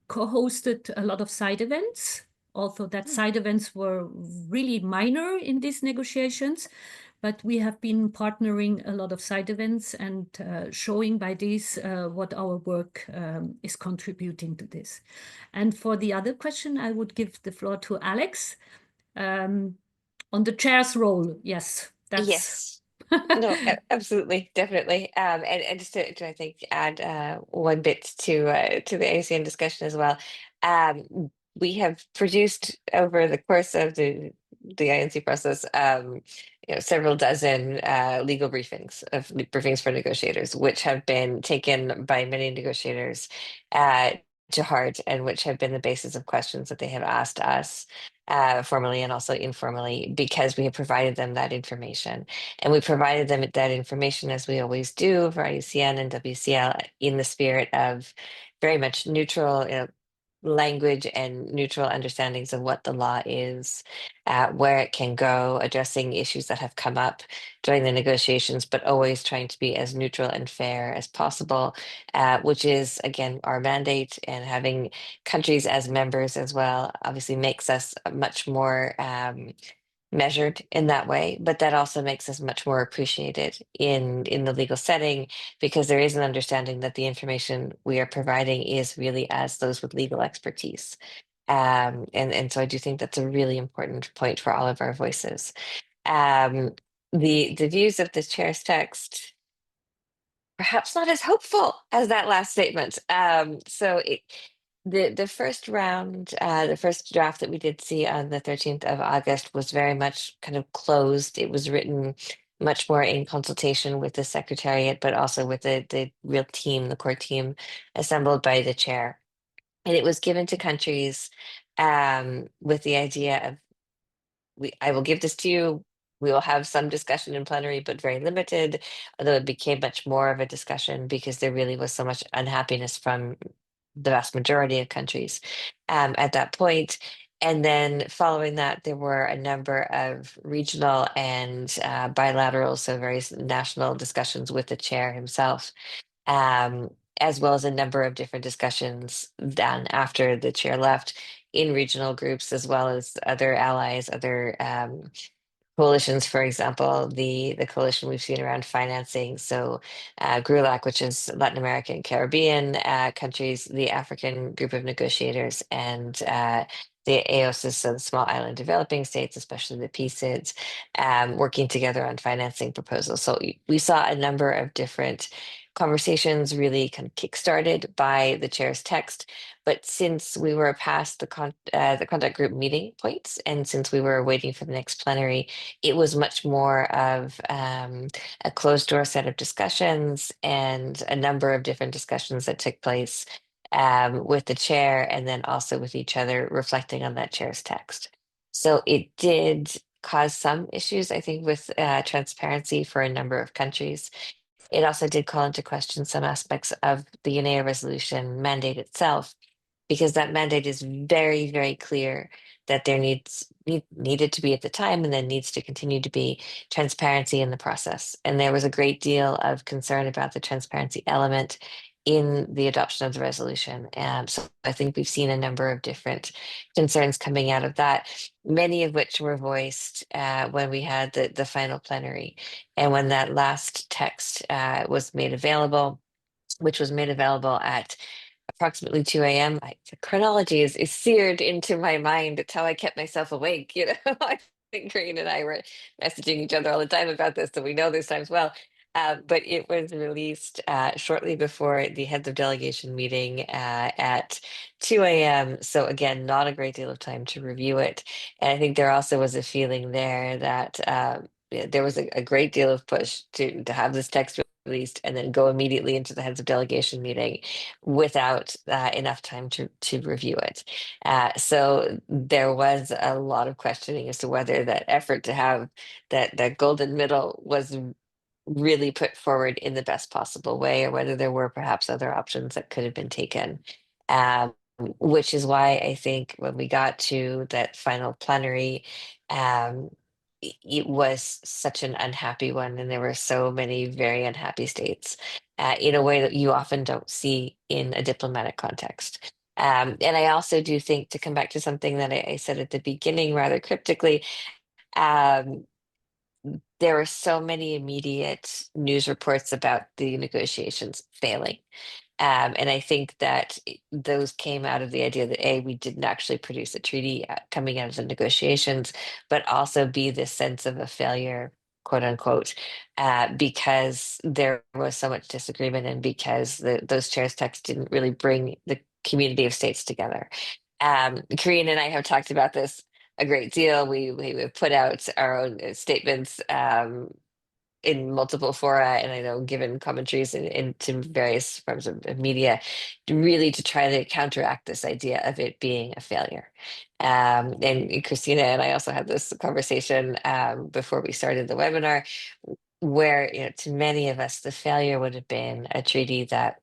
co-hosted a lot of side events, although that side events were really minor in these negotiations, but we have been partnering a lot of side events and showing by this what our work is contributing to this. And for the other question, I would give the floor to Alex. On the chair's role, yes, that's... Yes. No, absolutely, definitely. And just to I think add one bit to the ASEAN discussion as well. we have produced over the course of the INC process, several dozen legal briefings for negotiators, which have been taken by many negotiators to heart, and which have been the basis of questions that they have asked us formally and also informally, because we have provided them that information. And we provided them that information, as we always do for IUCN and WCL, in the spirit of very much neutral language and neutral understandings of what the law is, where it can go, addressing issues that have come up during the negotiations, but always trying to be as neutral and fair as possible, which is, again, our mandate. And having countries as members as well obviously makes us much more measured in that way, but that also makes us much more appreciated in the legal setting, because there is an understanding that the information we are providing is really as those with legal expertise. And so I do think that's a really important point for all of our voices. Um, the views of the chair's text, perhaps not as hopeful as that last statement. The first round, the first draft that we did see on the 13th of August was very much kind of closed. It was written much more in consultation with the Secretariat, but also with the real team, the core team assembled by the chair. And it was given to countries with the idea of, I will give this to you. We will have some discussion in plenary, but very limited, although it became much more of a discussion because there really was so much unhappiness from the vast majority of countries at that point. And then following that, there were a number of regional and bilateral, so various national discussions with the chair himself, um, as well as a number of different discussions done after the chair left in regional groups, as well as other allies, other coalitions. For example, the coalition we've seen around financing, so GRULAC, which is Latin American and Caribbean countries, the African group of negotiators, and the AOSIS, so the small island developing states, especially the PSIDs, working together on financing proposals. So we saw a number of different conversations really kind of kickstarted by the chair's text. But since we were past the contact group meeting points, and since we were waiting for the next plenary, it was much more of a closed door set of discussions, and a number of different discussions that took place with the chair, and then also with each other, reflecting on that chair's text. So it did cause some issues, I think, with transparency for a number of countries. It also did call into question some aspects of the UNEA resolution mandate itself, because that mandate is very, very clear that there needed to be at the time, and then needs to continue to be, transparency in the process. And there was a great deal of concern about the transparency element in the adoption of the resolution. So I think we've seen a number of different concerns coming out of that, many of which were voiced when we had the final plenary, and when that last text was made available, which was made available at approximately 2 a.m. The chronology is seared into my mind. It's how I kept myself awake. I think Karine and I were messaging each other all the time about this, so we know these times well. But it was released shortly before the heads of delegation meeting at 2 a.m. So again, not a great deal of time to review it. And I think there also was a feeling there that there was a great deal of push to have this text released and then go immediately into the heads of delegation meeting without enough time to review it. So there was a lot of questioning as to whether that effort to have that golden middle was really put forward in the best possible way, or whether there were perhaps other options that could have been taken. Which is why I think when we got to that final plenary, it was such an unhappy one, and there were so many very unhappy states in a way that you often don't see in a diplomatic context. And I also do think, to come back to something that I said at the beginning rather cryptically, um, there were so many immediate news reports about the negotiations failing. And I think that those came out of the idea that A, we didn't actually produce a treaty coming out of the negotiations, but also B, this sense of a failure, quote unquote, because there was so much disagreement, and because those chairs texts didn't really bring the community of states together. Karine and I have talked about this a great deal. We put out our own statements in multiple fora, and I know given commentaries into various forms of media, really to try to counteract this idea of it being a failure. And Christina and I also had this conversation before we started the webinar, where to many of us, the failure would have been a treaty that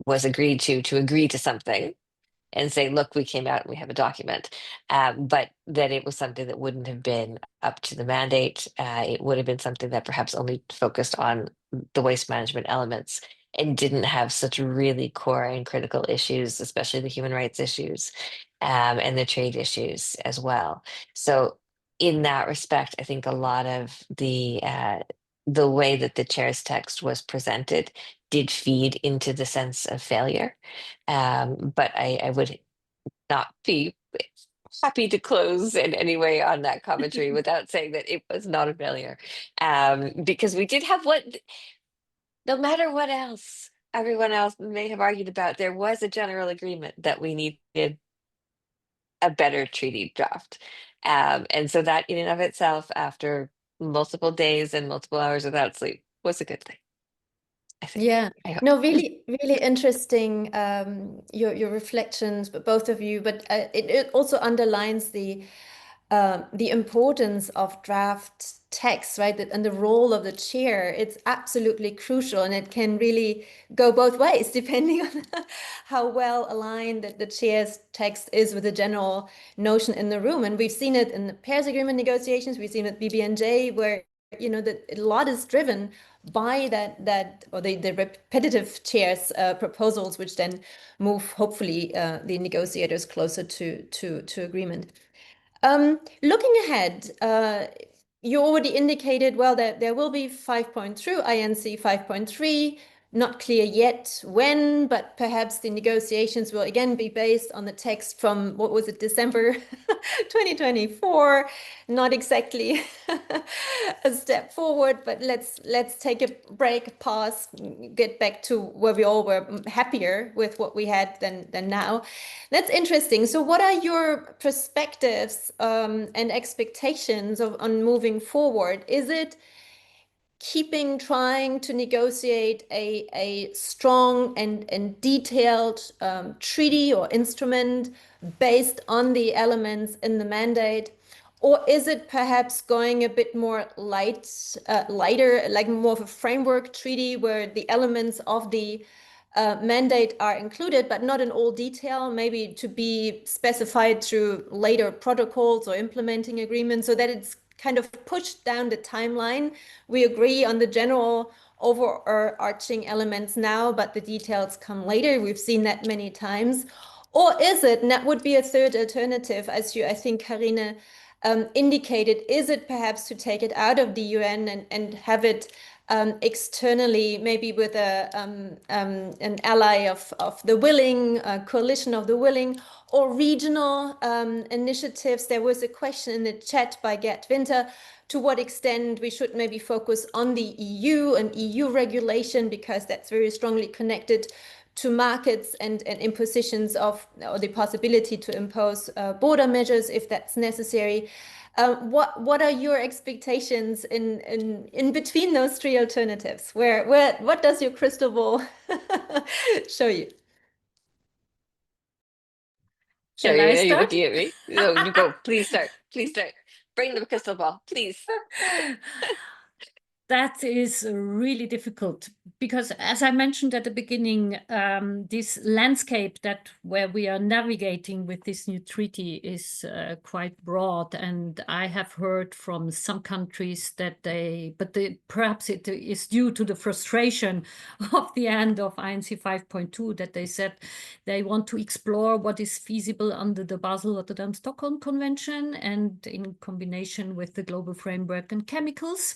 was agreed to agree to something and say, look, we came out and we have a document, but that it was something that wouldn't have been up to the mandate. It would have been something that perhaps only focused on the waste management elements and didn't have such really core and critical issues, especially the human rights issues and the trade issues as well. So in that respect, I think a lot of the way that the chair's text was presented did feed into the sense of failure. But I would not be happy to close in any way on that commentary without saying that it was not a failure. Because we did have what, no matter what else everyone else may have argued about, there was a general agreement that we needed a better treaty draft. And so that in and of itself, after multiple days and multiple hours without sleep, was a good thing, I think. Yeah, I hope. no, really, really interesting, your reflections, but both of you. But it also underlines the importance of draft text, right? And the role of the chair. It's absolutely crucial, and it can really go both ways depending on how well aligned the chair's text is with the general notion in the room. And we've seen it in the Paris Agreement negotiations. We've seen it at BBNJ, where that a lot is driven by that or the repetitive chairs proposals, which then move hopefully the negotiators closer to agreement. Looking ahead, you already indicated, well, that there will be 5.2, INC 5.3, not clear yet when, but perhaps the negotiations will again be based on the text from, what was it, December 2024. Not exactly a step forward, but let's take a break, pause, get back to where we all were happier with what we had than now. That's interesting. So what are your perspectives and expectations on moving forward? Is it trying to negotiate a strong and detailed treaty or instrument based on the elements in the mandate? Or is it perhaps going a bit more lighter, like more of a framework treaty where the elements of the mandate are included, but not in all detail, maybe to be specified through later protocols or implementing agreements, so that it's kind of pushed down the timeline? We agree on the general overarching elements now, but the details come later. We've seen that many times. Or is it, and that would be a third alternative, as I think, Karine, indicated, is it perhaps to take it out of the UN and have it externally, maybe with an ally of the willing, a coalition of the willing, or regional initiatives? There was a question in the chat by Gert Winter, to what extent we should maybe focus on the EU and EU regulation, because that's very strongly connected to markets and impositions of, or the possibility to impose border measures if that's necessary. What are your expectations in between those three alternatives? What does your crystal ball show you? Shall I Are you start? looking at me? No, you go. Please start. Please start. Bring the crystal ball, please. That is really difficult because, as I mentioned at the beginning, this landscape where we are navigating with this new treaty is quite broad. And I have heard from some countries that perhaps it is due to the frustration of the end of INC 5.2 that they said they want to explore what is feasible under the Basel Rotterdam Stockholm Convention and in combination with the global framework on chemicals.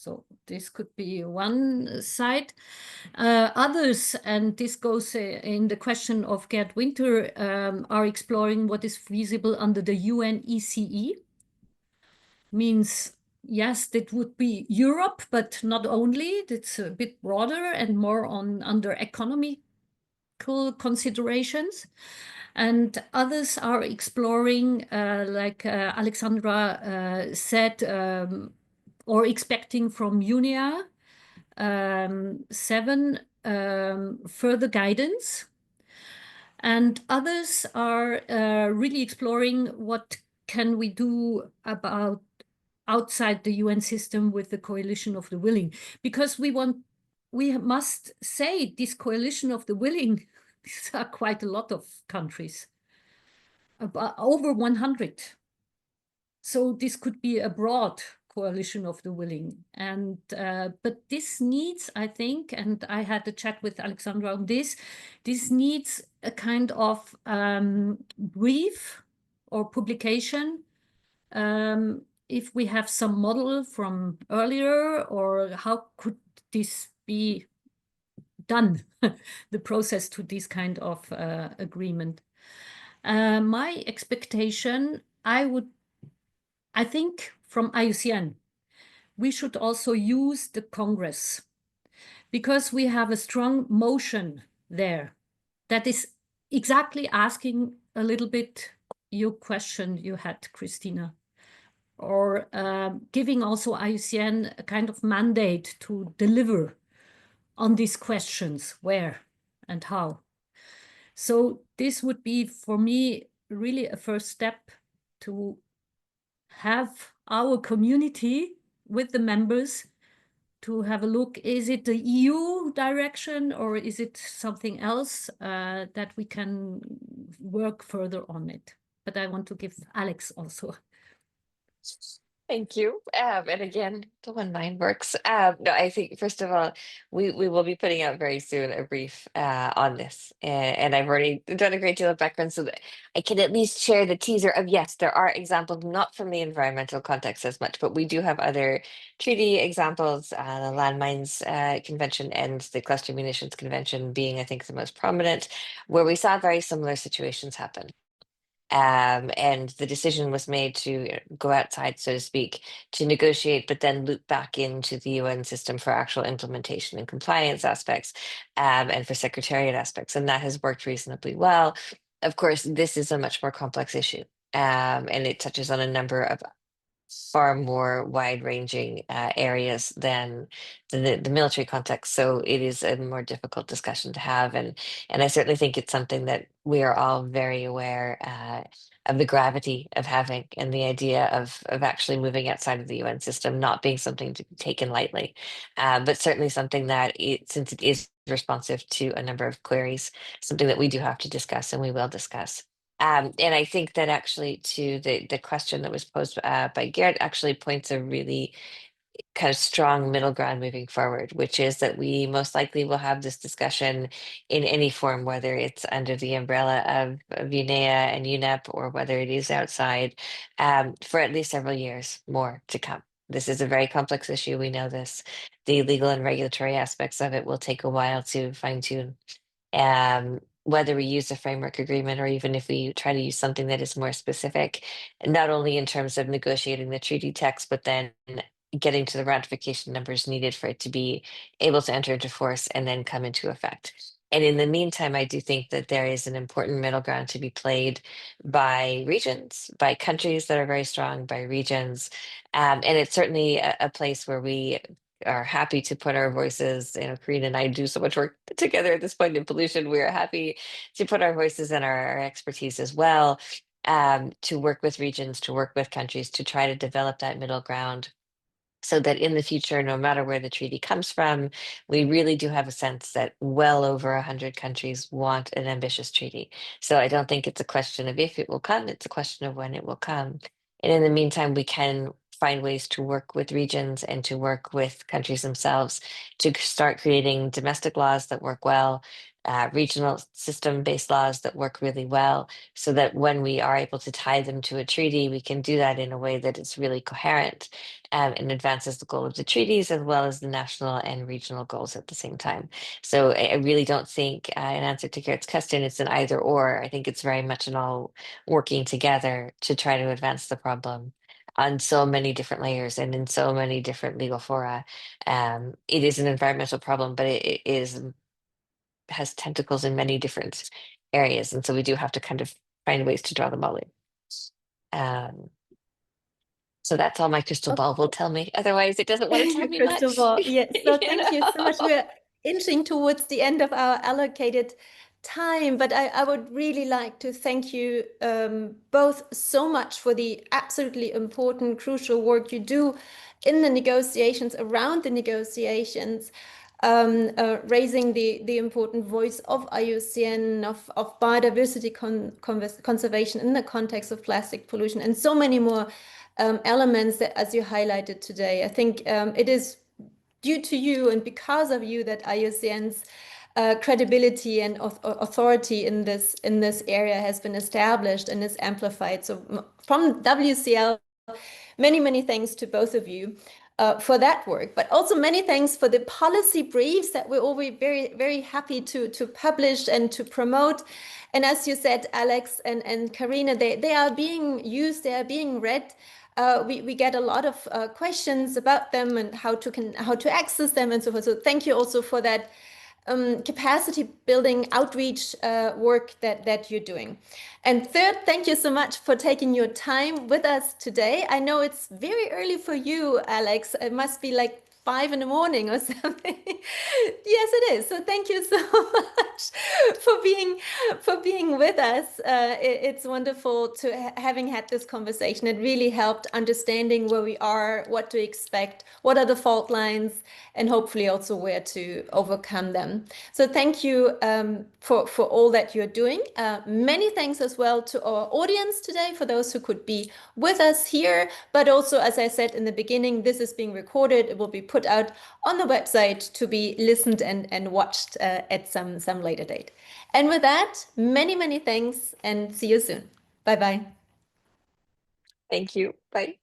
So this could be one side. Others, and this goes in the question of Gert Winter, are exploring what is feasible under the UN ECE. Means, yes, that would be Europe, but not only. It's a bit broader and more under economical considerations. And others are exploring, like Alexandra said, or expecting from UNIA 7 further guidance. And others are really exploring what can we do about outside the UN system with the coalition of the willing, because we must say this coalition of the willing, these are quite a lot of countries, about over 100. So this could be a broad coalition of the willing. And but this needs, I think, and I had a chat with Alexandra on this needs a kind of brief or publication. If we have some model from earlier, or how could this be done, the process to this kind of agreement. My expectation, I think from IUCN, we should also use the Congress, because we have a strong motion there that is exactly asking a little bit your question you had, Christina, or giving also IUCN a kind of mandate to deliver on these questions, where and how. So this would be, for me, really a first step to have our community with the members to have a look. Is it the EU direction, or is it something else that we can work further on it? But I want to give Alex also. Thank you. And again, the one mind works. No, I think first of all, we will be putting out very soon a brief on this, and I've already done a great deal of background so that I can at least share the teaser of, yes, there are examples, not from the environmental context as much, but we do have other treaty examples, the Landmines Convention and the Cluster Munitions Convention being, I think, the most prominent, where we saw very similar situations happen. And the decision was made to go outside, so to speak, to negotiate, but then loop back into the UN system for actual implementation and compliance aspects, and for secretariat aspects. And that has worked reasonably well. Of course, this is a much more complex issue, and it touches on a number of far more wide-ranging areas than the military context. So it is a more difficult discussion to have, and I certainly think it's something that we are all very aware of the gravity of having, and the idea of actually moving outside of the UN system not being something to be taken lightly, but certainly something that since it is responsive to a number of queries, something that we do have to discuss, and we will discuss. And I think that actually to the question that was posed by Garrett actually points a really kind of strong middle ground moving forward, which is that we most likely will have this discussion in any form, whether it's under the umbrella of UNEA and UNEP, or whether it is outside, for at least several years more to come. This is a very complex issue. We know this. The legal and regulatory aspects of it will take a while to fine tune. Whether we use a framework agreement, or even if we try to use something that is more specific, not only in terms of negotiating the treaty text, but then getting to the ratification numbers needed for it to be able to enter into force and then come into effect. And in the meantime, I do think that there is an important middle ground to be played by regions, by countries that are very strong, by regions. And it's certainly a place where we are happy to put our voices. Karine and I do so much work together at this point in pollution. We are happy to put our voices and our expertise as well, to work with regions, to work with countries, to try to develop that middle ground, so that in the future, no matter where the treaty comes from, we really do have a sense that well over 100 countries want an ambitious treaty. So I don't think it's a question of if it will come, it's a question of when it will come. And in the meantime, we can find ways to work with regions and to work with countries themselves to start creating domestic laws that work well, regional system-based laws that work really well, so that when we are able to tie them to a treaty, we can do that in a way that is really coherent, and advances the goal of the treaties as well as the national and regional goals at the same time. So I really don't think, in answer to Garrett's question, it's an either or. I think it's very much an all working together to try to advance the problem on so many different layers and in so many different legal fora. It is an environmental problem, but it has tentacles in many different areas. And so we do have to kind of find ways to draw them all in. So that's all my crystal ball will tell me. Otherwise, it doesn't want to tell me First much. of all, yes. So You thank you so much. know? We're inching towards the end of our allocated time, but I would really like to thank you both so much for the absolutely important, crucial work you do in the negotiations, around the negotiations, raising the important voice of IUCN, of biodiversity conservation in the context of plastic pollution, and so many more elements that, as you highlighted today. I think it is due to you and because of you that IUCN's credibility and authority in this area has been established and is amplified. So from WCL, many thanks to both of you for that work, but also many thanks for the policy briefs that we're always very happy to publish and to promote. And as you said, Alex and Karine, they are being used, they are being read. We get a lot of questions about them and how to access them and so forth. So thank you also for that capacity building outreach work that you're doing. And third, thank you so much for taking your time with us today. I know it's very early for you, Alex. It must be like 5 in the morning or something. Yes, it is. So thank you so much for being with us. It's wonderful to having had this conversation. It really helped understanding where we are, what to expect, what are the fault lines, and hopefully also where to overcome them. So thank you for all that you're doing. Many thanks as well to our audience today, for those who could be with us here. But also, as I said in the beginning, this is being recorded. It will be put out on the website to be listened and watched at some later date. And with that, many thanks and see you soon. Bye-bye. Thank you. Bye.